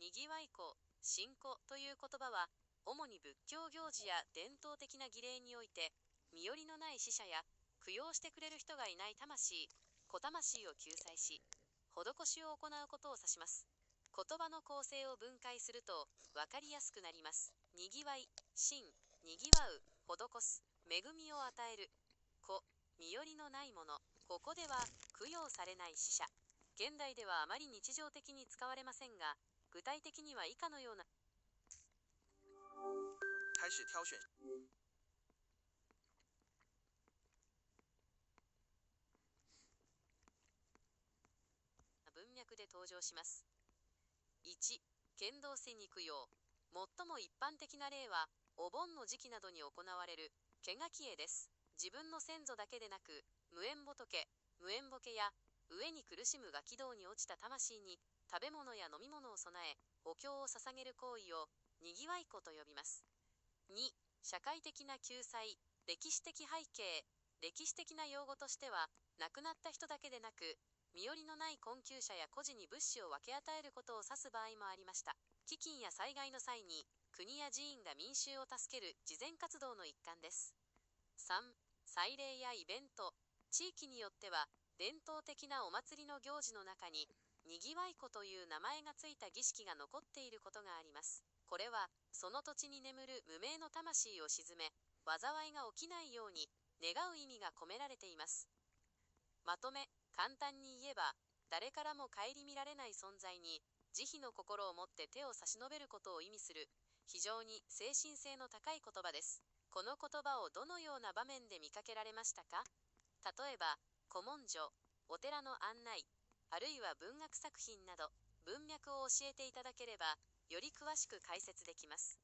にぎわい子、新子という言葉は、主に仏教行事や伝統的な儀礼において、身寄りのない死者や供養してくれる人がいない魂、小魂を救済し、施しを行うことを指します。言葉の構成を分解すると分かりやすくなります。にぎわい、神、にぎわう、施す、恵みを与える。子、身寄りのないもの。ここでは供養されない死者。現代ではあまり日常的に使われませんが、具体的には以下のような開始挑選文脈で登場します。1、剣道戦に供養。最も一般的な例は、お盆の時期などに行われる毛書き絵です。自分の先祖だけでなく、無縁仏、無縁仏や飢えに苦しむガキ道に落ちた魂に食べ物や飲み物を備え、お経を捧げる行為をにぎわい子と呼びます。2、社会的な救済、歴史的背景。歴史的な用語としては、亡くなった人だけでなく、身寄りのない困窮者や孤児に物資を分け与えることを指す場合もありました。飢饉や災害の際に、国や寺院が民衆を助ける慈善活動の一環です。3、祭礼やイベント。地域によっては、伝統的なお祭りの行事の中に、にぎわい子という名前がついた儀式が残っていることがあります。これは、その土地に眠る無名の魂を鎮め、災いが起きないように願う意味が込められています。まとめ、簡単に言えば、誰からも顧みられない存在に、慈悲の心を持って手を差し伸べることを意味する、非常に精神性の高い言葉です。この言葉をどのような場面で見かけられましたか？例えば、古文書、お寺の案内、あるいは文学作品など、文脈を教えていただければ、より詳しく解説できます。